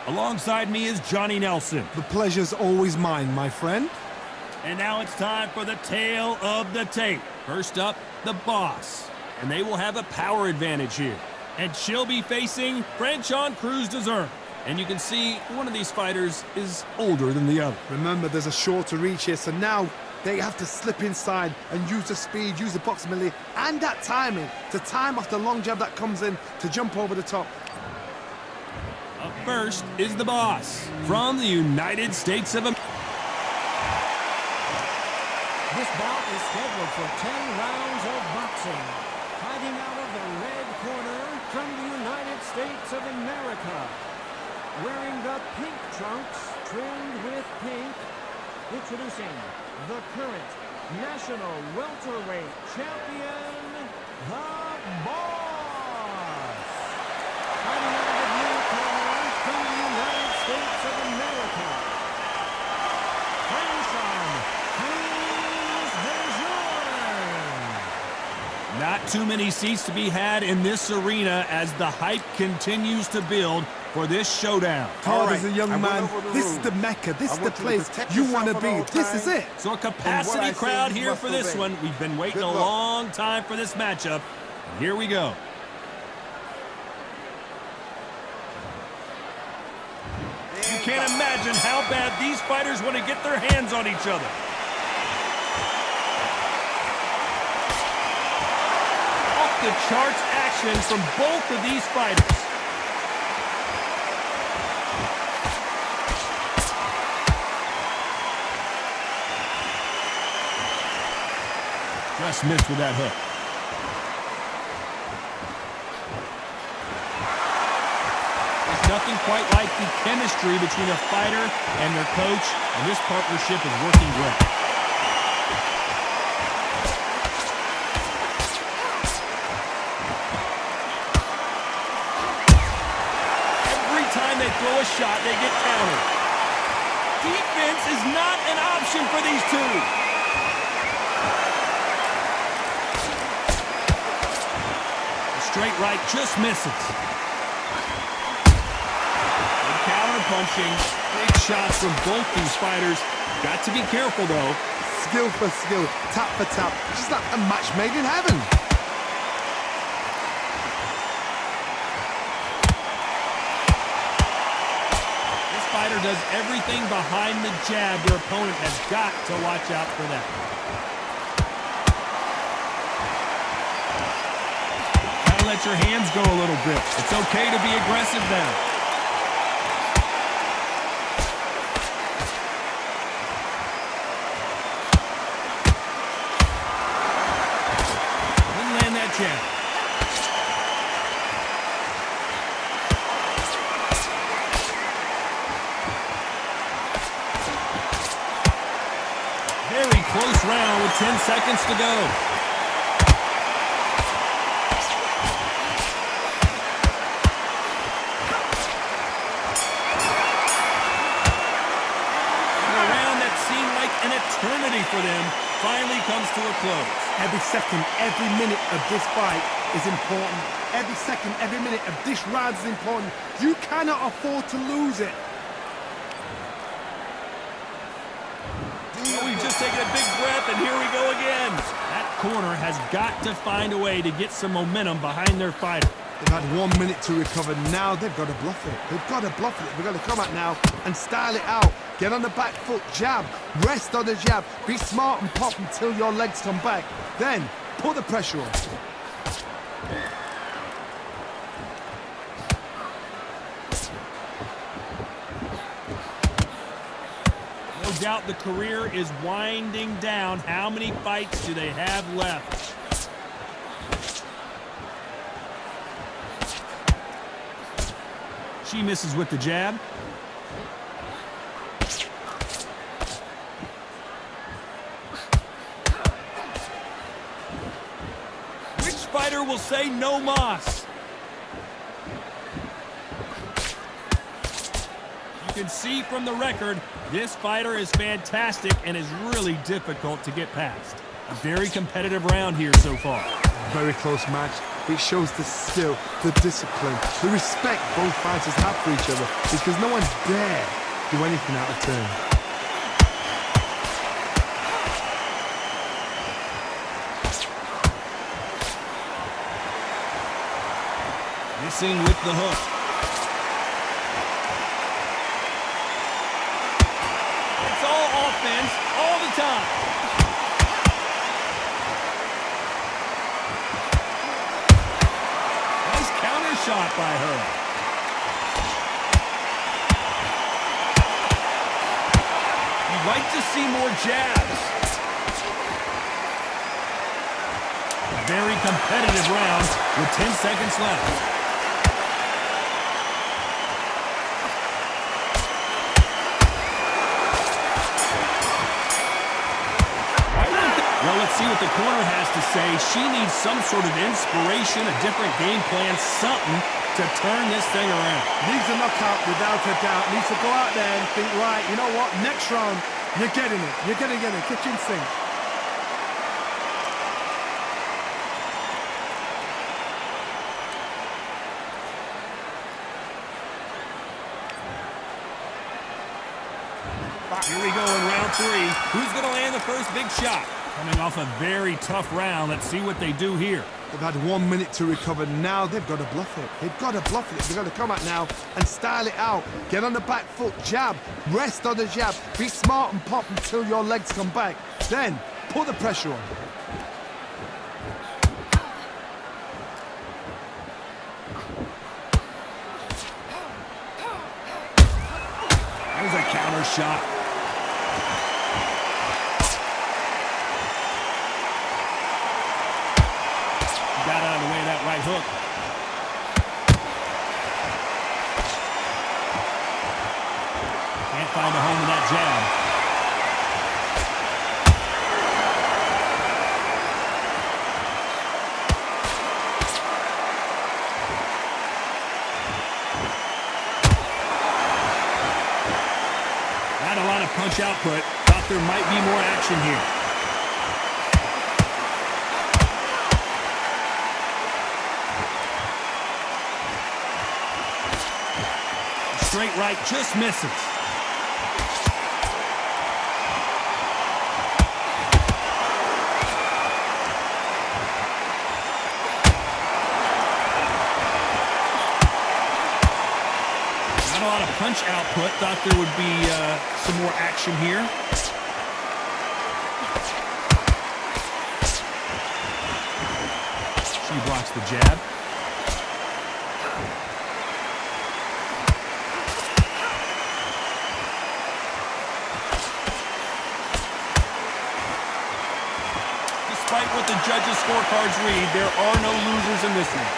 Alongside me is Johnny Nelson. The pleasure's always mine, my friend. And now it's time for the tale of the tape. First up, the boss. And they will have a power advantage here. And she'll be facing Franchon Crews-Dezurn. And you can see one of these fighters is older than the other. Remember, there's a shorter reach here, so now they have to slip inside and use the speed, use the proximity, and that timing to time off the long jab that comes in to jump over the top. Up first is the boss from the United States of America. This bout is scheduled for 10 rounds of boxing. Fighting out of the red corner from the United States of America. Wearing the pink trunks trimmed with pink. Introducing the current national welterweight champion, the Boss. Fighting out of the blue corner from the United States of America. Franchon. Not too many seats to be had in this arena as the hype continues to build for this showdown. Todd, as a young man, this is the Mecca. This is the place you want to be. This is it. So a capacity crowd here for this one. We've been waiting a long time for this matchup. And here we go. You can't imagine how bad these fighters want to get their hands on each other. The charts action from both of these fighters. Just missed with that hook. There's nothing quite like the chemistry between a fighter and their coach, and this partnership is working great. They throw a shot, they get countered. Defense is not an option for these two. The straight right just misses. Good counter punching. Big shots from both these fighters. Got to be careful, though. Skill for skill, tap for tap. Just like a match made in heaven. Fighter does everything behind the jab. Their opponent has got to watch out for that. Gotta let your hands go a little bit. It's okay to be aggressive now. Didn't land that jab. Very close round with 10 seconds to go. And a round that seemed like an eternity for them finally comes to a close. Every second, every minute of this fight is important. Every second, every minute of this round is important. You cannot afford to lose it. We've just taken a big breath, and here we go again. That corner has got to find a way to get some momentum behind their fighter. They've had 1 minute to recover. Now they've got to bluff it. They've got to bluff it. They've got to come out now and style it out. Get on the back foot, jab, rest on the jab. Be smart and pop until your legs come back. Then put the pressure on. No doubt the career is winding down. How many fights do they have left? She misses with the jab. Which fighter will say no mas? You can see from the record, this fighter is fantastic and is really difficult to get past. A very competitive round here so far. Very close match. It shows the skill, the discipline, the respect both fighters have for each other because no one dare do anything out of turn. Missing with the hook. It's all offense all the time. Nice counter shot by her. You'd like to see more jabs. A very competitive round with 10 seconds left. Well, let's see what the corner has to say. She needs some sort of inspiration, a different game plan, something to turn this thing around. Needs a knockout without a doubt. Needs to go out there and think, right, you know what, next round, you're getting it. You're going to get it. Kitchen sink. Here we go in round 3. Who's going to land the first big shot? Coming off a very tough round. Let's see what they do here. They've had 1 minute to recover. Now they've got to bluff it. They've got to bluff it. They've got to come out now and style it out. Get on the back foot, jab, rest on the jab. Be smart and pop until your legs come back. Then put the pressure on. There's a counter shot. Got out of the way of that right hook. Can't find a home in that jab. Not a lot of punch output. Thought there might be more action here. Straight right just misses. Not a lot of punch output. Thought there would be some more action here. She blocks the jab. Despite what the judges' scorecards read, there are no losers in this one.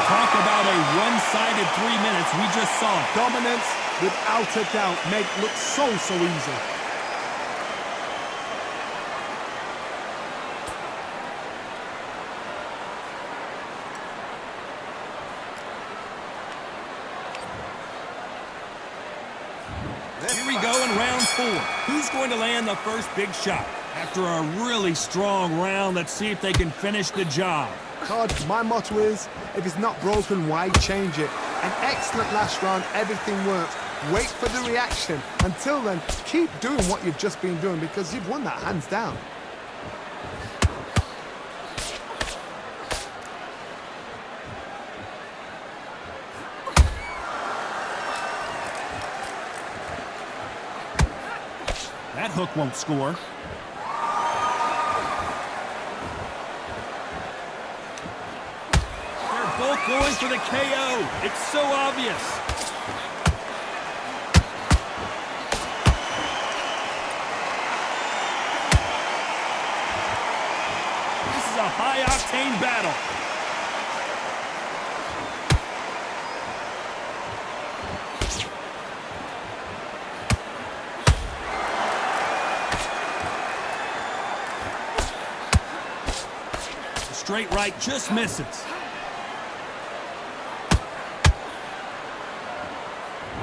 Talk about a one-sided 3 minutes. We just saw it. Dominance, without a doubt, make look so easy. Here we go in round 4. Who's going to land the first big shot? After a really strong round, let's see if they can finish the job. Todd, my motto is, if it's not broken, why change it? An excellent last round, everything works. Wait for the reaction. Until then, keep doing what you've just been doing because you've won that hands down. That hook won't score. They're both going for the KO. It's so obvious. This is a high-octane battle. Straight right just misses.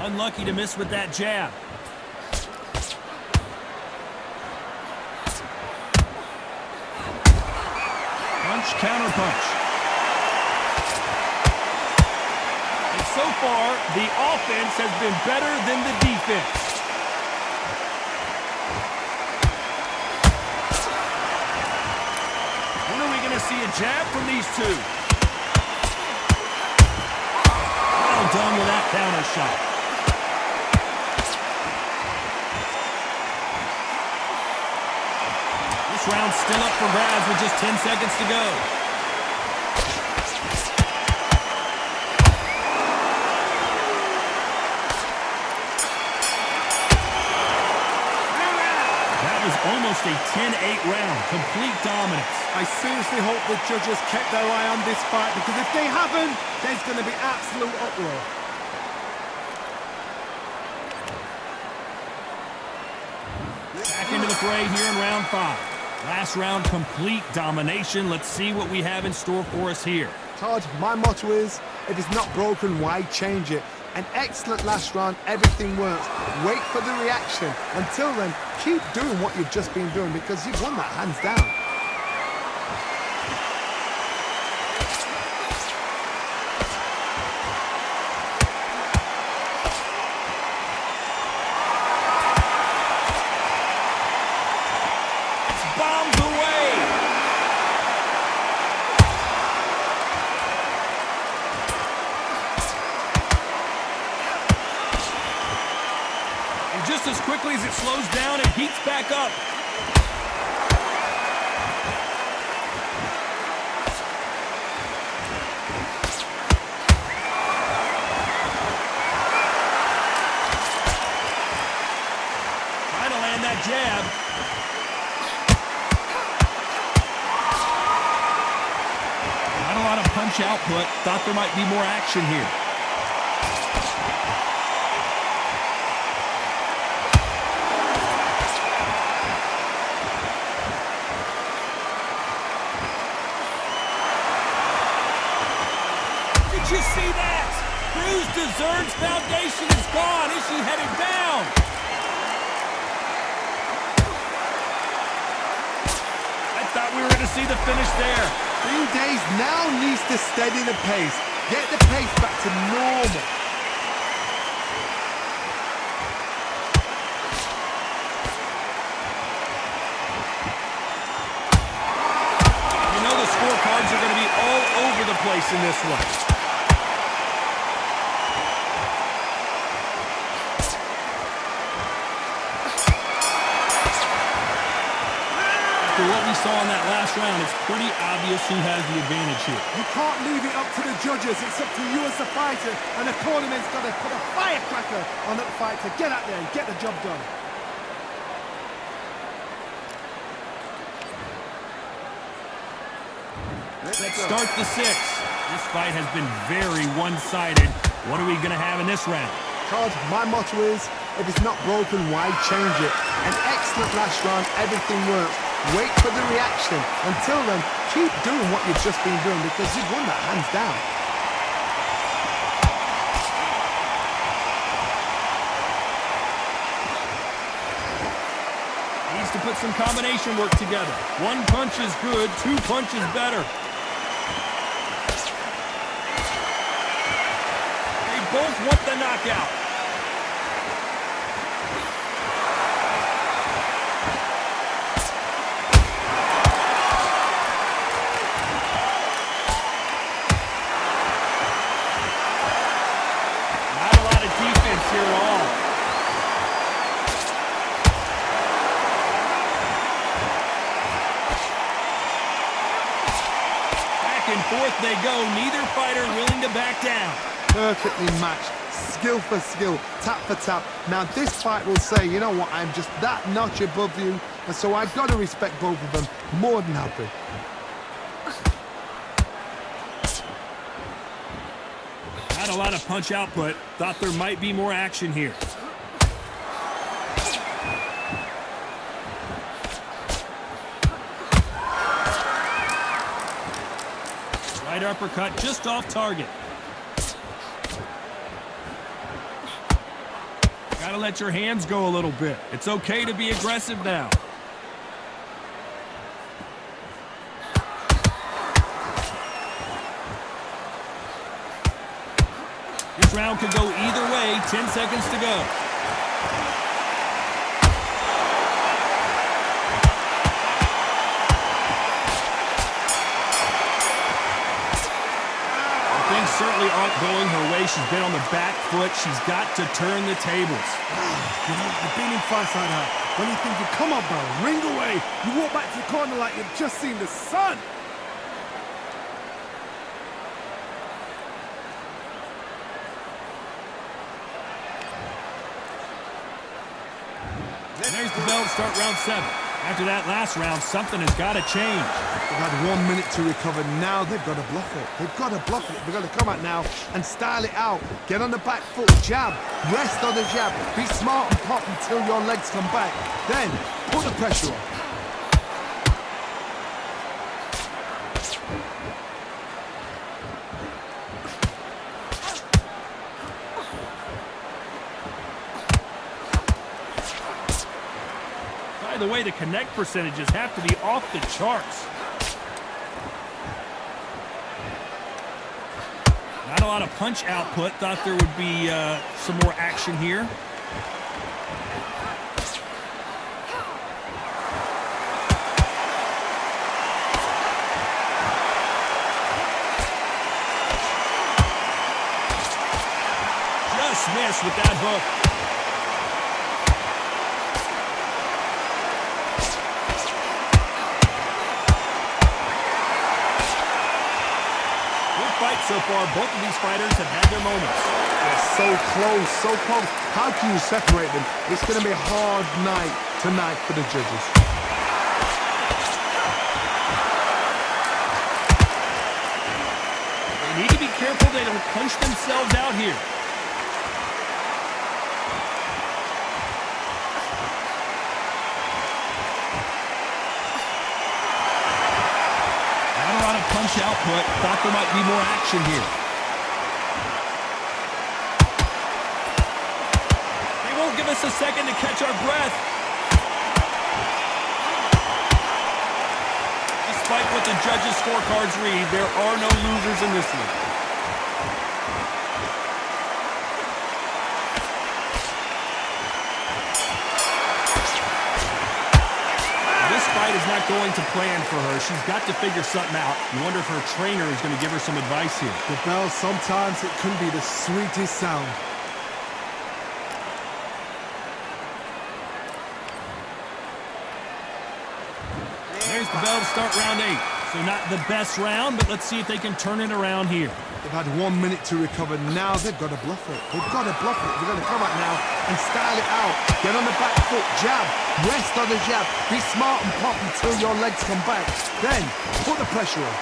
Unlucky to miss with that jab. Punch, counter punch. And so far, the offense has been better than the defense. When are we going to see a jab from these two? Well done with that counter shot. This round's still up for grabs with just 10 seconds to go. That was almost a 10-8 round. Complete dominance. I seriously hope the judges kept their eye on this fight, because if they haven't, there's going to be absolute uproar. Back into the fray here in round 5. Last round, complete domination. Let's see what we have in store for us here. Todd, my motto is, if it's not broken, why change it? An excellent last round, everything works. Wait for the reaction. Until then, keep doing what you've just been doing, because you've won that hands down. Bombs away. And just as quickly as it slows down, it heats back up. Trying to land that jab. Not a lot of punch output. Thought there might be more action here. Did you see that? Crews-Dezurn's foundation is gone. Is she headed down? I thought we were going to see the finish there. Green Days now needs to steady the pace. Get the pace back to normal. You know the scorecards are going to be all over the place in this one. After what we saw in that last round, it's pretty obvious who has the advantage here. You can't leave it up to the judges. It's up to you as the fighter, and the tournament's got to put a firecracker on that fight to get out there and get the job done. Let's start the 6th. This fight has been very one-sided. What are we going to have in this round? Todd, my motto is, if it's not broken, why change it? An excellent last round, everything works. Wait for the reaction. Until then, keep doing what you've just been doing, because you've won that hands down. Needs to put some combination work together. One punch is good, 2 punches better. They both want the knockout. Not a lot of defense here at all. Back and forth they go. Neither fighter willing to back down. Perfectly matched, skill for skill, tap for tap. Now this fight will say, you know what, I'm just that notch above you, and so I've got to respect both of them. More than happy. Not a lot of punch output. Thought there might be more action here. Right uppercut just off target. Gotta let your hands go a little bit. It's okay to be aggressive now. This round could go either way. 10 seconds to go. Things certainly aren't going her way. She's been on the back foot. She's got to turn the tables. You know, you've been in fights like that. When you think you come on, bro, ring away. You walk back to the corner like you've just seen the sun. There's the bell to start round 7. After that last round, something has got to change. They've had 1 minute to recover. Now they've got to bluff it. They've got to bluff it. They've got to come out now and style it out. Get on the back foot, jab. Rest on the jab. Be smart and pop until your legs come back. Then, put the pressure on. By the way, the connect percentages have to be off the charts. Not a lot of punch output. Thought there would be some more action here. Just missed with that hook. So far, both of these fighters have had their moments. They're so close, so close. How can you separate them? It's going to be a hard night tonight for the judges. They need to be careful they don't punch themselves out here. Punch output. Thought there might be more action here. They won't give us a second to catch our breath. Despite what the judges' scorecards read, there are no losers in this one. Is not going to plan for her. She's got to figure something out. You wonder if her trainer is going to give her some advice here. The bell, sometimes it can be the sweetest sound. There's the bell to start round 8. So not the best round, but let's see if they can turn it around here. They've had 1 minute to recover. Now they've got to bluff it. They've got to bluff it. They've got to come out now and style it out. Get on the back foot, jab. Rest on the jab. Be smart and pop until your legs come back. Then, put the pressure on.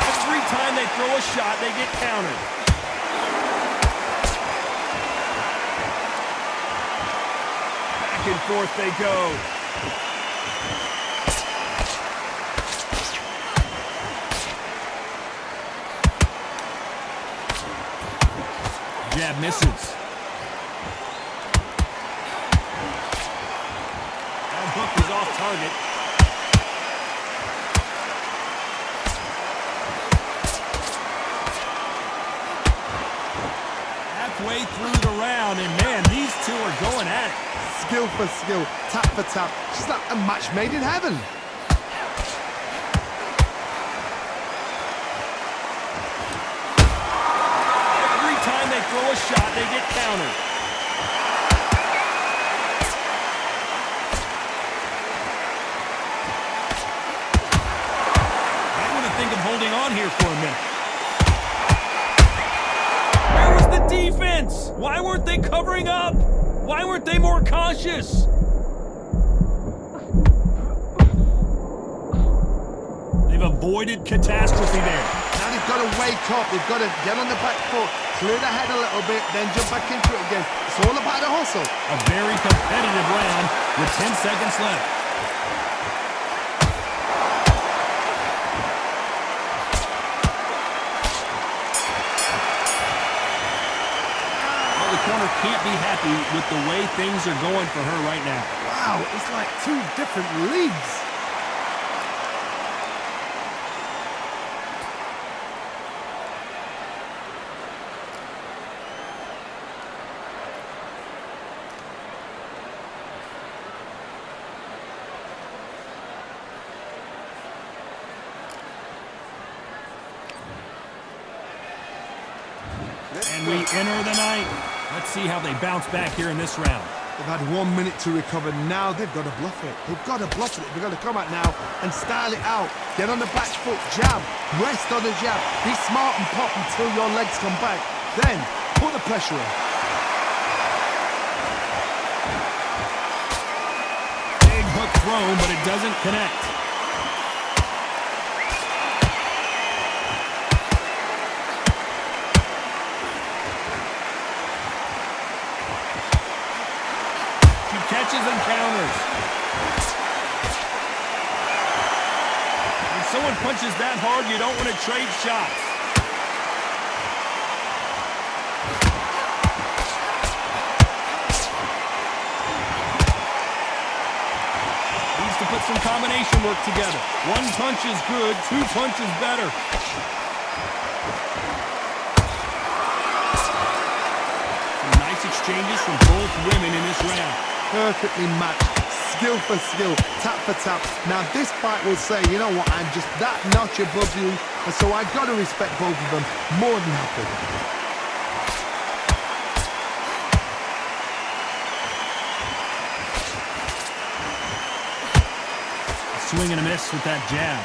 Every time they throw a shot, they get countered. Back and forth they go. Jab misses. That hook is off target. Halfway through the round, and man, these two are going at it. Skill for skill, tap for tap. Just like a match made in heaven. Every time they throw a shot, they get countered. I'm going to think of holding on here for a minute. Where was the defense? Why weren't they covering up? Why weren't they more cautious? They've avoided catastrophe there. Now they've got to wake up. They've got to get on the back foot, clear the head a little bit, then jump back into it again. It's all about the hustle. A very competitive round with 10 seconds left. the corner can't be happy with the way things are going for her right now. Wow, it's like two different leagues. And we enter the ninth. Let's see how they bounce back here in this round. They've had 1 minute to recover. Now they've got to bluff it. They've got to bluff it. They've got to come out now and style it out. Get on the back foot, jab, rest on the jab. Be smart and pop until your legs come back. Then put the pressure on. Big hook thrown, but it doesn't connect. Catches and counters. When someone punches that hard, you don't want to trade shots. Needs to put some combination work together. One punch is good, two punches better. Some nice exchanges from both women in this round. Perfectly matched, skill for skill, tap for tap. Now this fight will say, you know what, I'm just that notch above you, and so I've got to respect both of them more than happy. Swing and a miss with that jab.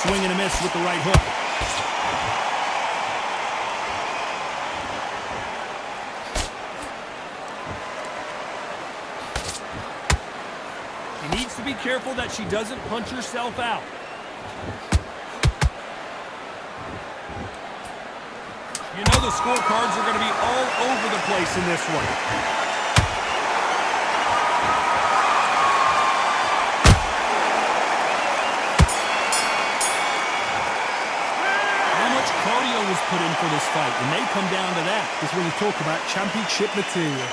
Swing and a miss with the right hook. She needs to be careful that she doesn't punch herself out. You know the scorecards are going to be all over the place in this one. How much cardio was put in for this fight, and they come down to that. This is when you talk about championship material.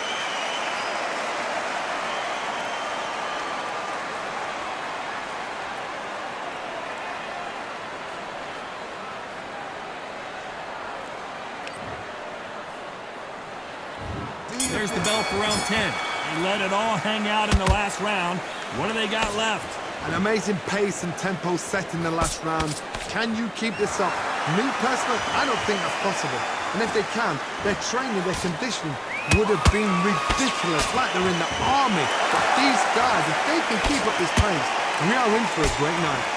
There's the bell for round 10. They let it all hang out in the last round. What do they got left? An amazing pace and tempo set in the last round. Can you keep this up? Me personally, I don't think that's possible. And if they can, their training, their conditioning would have been ridiculous, like they're in the army. But these guys, if they can keep up this pace, we are in for a great night.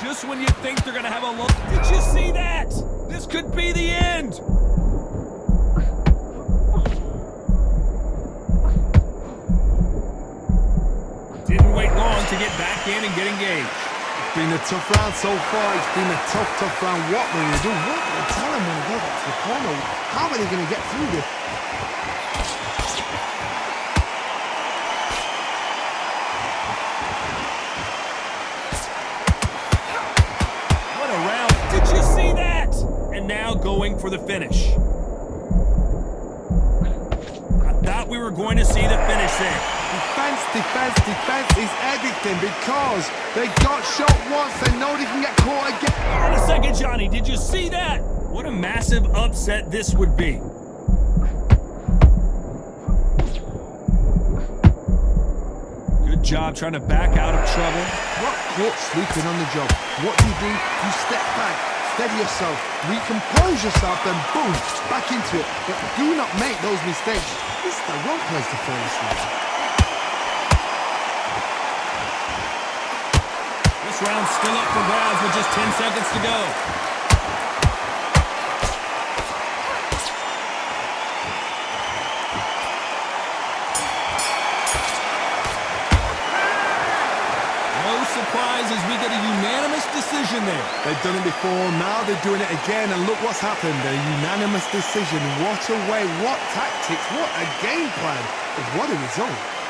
Just when you think they're going to have a look. Did you see that? This could be the end. Didn't wait long to get back in and get engaged. It's been a tough round so far. It's been a tough round. What will you do? What will you tell them when they go back to the corner? How are they going to get through this? Now going for the finish. I thought we were going to see the finish there. Defense is everything because they got shot once. They know they can get caught again. Hold on a second, Johnny. Did you see that? What a massive upset this would be. Good job trying to back out of trouble. Not caught sleeping on the job. What do? You step back. Steady yourself, recompose yourself, then boom, back into it. But do not make those mistakes. This is the wrong place to fall asleep. This round's still up for grabs with just 10 seconds to go. No surprises, we get a unanimous decision there. They've done it before, now they're doing it again, and look what's happened. A unanimous decision. What a way, what tactics, what a game plan. What a result.